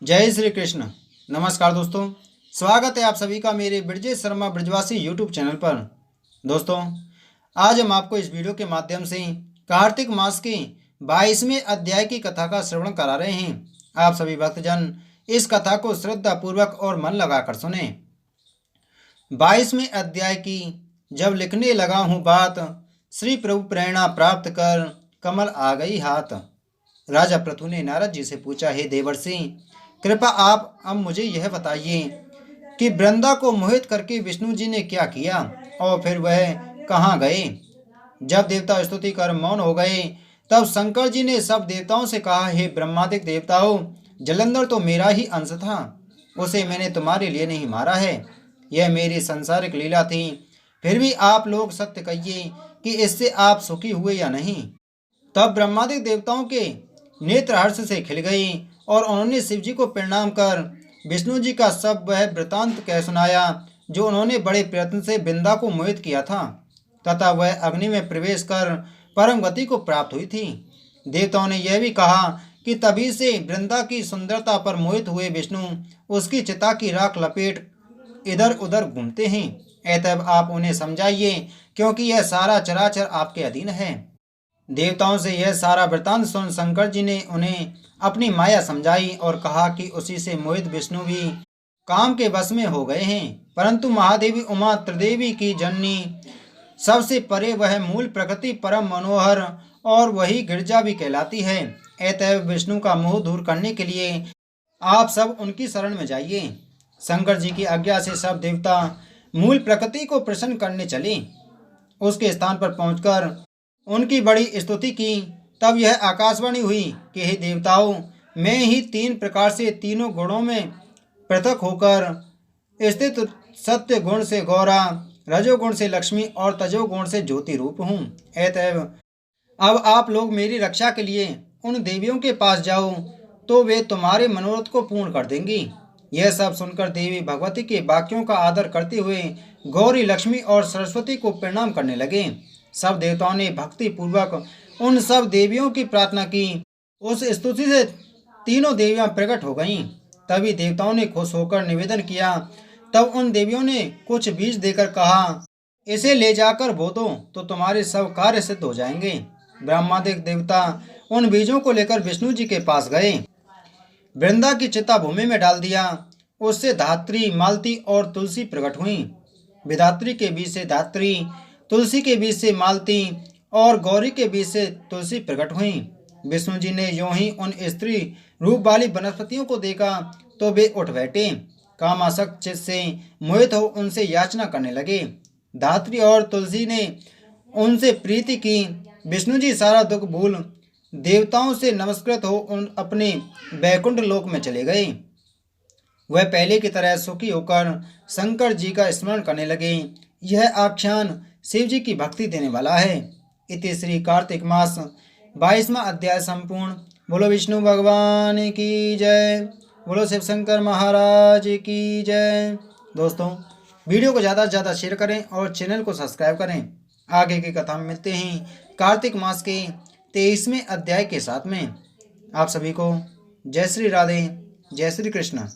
जय श्री कृष्ण। नमस्कार दोस्तों, स्वागत है आप सभी का मेरे ब्रजेश शर्मा ब्रजवासी यूट्यूब चैनल पर। दोस्तों, आज हम आपको इस वीडियो के माध्यम से कार्तिक मास के 22वें अध्याय की कथा का श्रवण करा रहे हैं। आप सभी भक्तजन इस कथा को श्रद्धा पूर्वक और मन लगाकर सुने। 22वें अध्याय की जब लिखने लगा हूँ बात, श्री प्रभु प्रेरणा प्राप्त कर कमल आ गई हाथ। राजा पृथु ने नारद जी से पूछा, हे देवर्षि, कृपा आप अब मुझे यह बताइए कि वृंदा को मोहित करके विष्णु जी ने क्या किया और फिर वह कहाँ गए। जब देवता स्तुति कर मौन हो गए तब शंकर जी ने सब देवताओं से कहा, हे ब्रह्मादिक देवताओं, जलंधर तो मेरा ही अंश था, उसे मैंने तुम्हारे लिए नहीं मारा है। यह मेरी संसारिक लीला थी। फिर भी आप लोग सत्य कहिए कि इससे आप सुखी हुए या नहीं। तब ब्रह्मादिक देवताओं के नेत्र हर्ष से खिल गई और उन्होंने शिव जी को प्रणाम कर विष्णु जी का सब वह वृतांत कह सुनाया जो उन्होंने बड़े प्रयत्न से वृंदा को मोहित किया था तथा वह अग्नि में प्रवेश कर परम गति को प्राप्त हुई थी। देवताओं ने यह भी कहा कि तभी से वृंदा की सुंदरता पर मोहित हुए विष्णु उसकी चिता की राख लपेट इधर उधर घूमते हैं। अतएव आप उन्हें समझाइए, क्योंकि यह सारा चराचर आपके अधीन है। देवताओं से यह सारा वृतांत सुन शंकर जी ने उन्हें अपनी माया समझाई और कहा कि उसी से मोहित विष्णु भी काम के वश में हो गए हैं। परंतु महादेवी उमा त्रिदेवी की जननी सबसे परे वह मूल प्रकृति परम मनोहर और वही गिरजा भी कहलाती है। अतएव विष्णु का मोह दूर करने के लिए आप सब उनकी शरण में जाइए। शंकर जी की आज्ञा से सब देवता मूल प्रकृति को प्रसन्न करने चले। उसके स्थान पर पहुंचकर उनकी बड़ी स्तुति की। तब यह आकाशवाणी हुई कि हे देवताओं, मैं ही तीन प्रकार से तीनों गुणों में पृथक होकर स्थित सत्य गुण से गौरा, रजोगुण से लक्ष्मी और तजोगुण से ज्योति रूप हूँ। अतएव अब आप लोग मेरी रक्षा के लिए उन देवियों के पास जाओ तो वे तुम्हारे मनोरथ को पूर्ण कर देंगी। यह सब सुनकर देवी भगवती के वाक्यों का आदर करते हुए गौरी, लक्ष्मी और सरस्वती को प्रणाम करने लगे। सब देवताओं ने भक्ति पूर्वक उन सब देवियों की प्रार्थना की। उस स्तुति से तीनों देवियां प्रकट हो गईं। तभी देवताओं ने खुश होकर निवेदन किया। तब उन देवियों ने कुछ बीज देकर कहा, इसे ले जाकर बो दो तो तुम्हारे सब कार्य सिद्ध हो जाएंगे। ब्रह्मादिक देवता उन बीजों को लेकर विष्णु जी के पास गए। वृंदा की चिता भूमि में डाल दिया। उससे धात्री, मालती और तुलसी प्रकट हुई। विधात्री के बीज से धात्री, तुलसी के बीज से मालती और गौरी के बीज से तुलसी प्रकट हुई। विष्णु जी ने यों ही उन स्त्री रूप वाली वनस्पतियों को देखा तो वे उठ बैठे। कामासक्त चित्त से मोहित हो उनसे याचना करने लगे। धात्री और तुलसी ने उनसे प्रीति की। विष्णु जी सारा दुख भूल देवताओं से नमस्कृत हो उन अपने वैकुंठ लोक में चले गए। वह पहले की तरह सुखी होकर शंकर जी का स्मरण करने लगे। यह आख्यान शिव जी की भक्ति देने वाला है। इति श्री कार्तिक मास 22वां अध्याय संपूर्ण। बोलो विष्णु भगवान की जय, बोलो शिव शंकर महाराज की जय। दोस्तों, वीडियो को ज़्यादा से ज़्यादा शेयर करें और चैनल को सब्सक्राइब करें। आगे की कथा में मिलते हैं कार्तिक मास के 23वें अध्याय के साथ में। आप सभी को जय श्री राधे, जय श्री कृष्ण।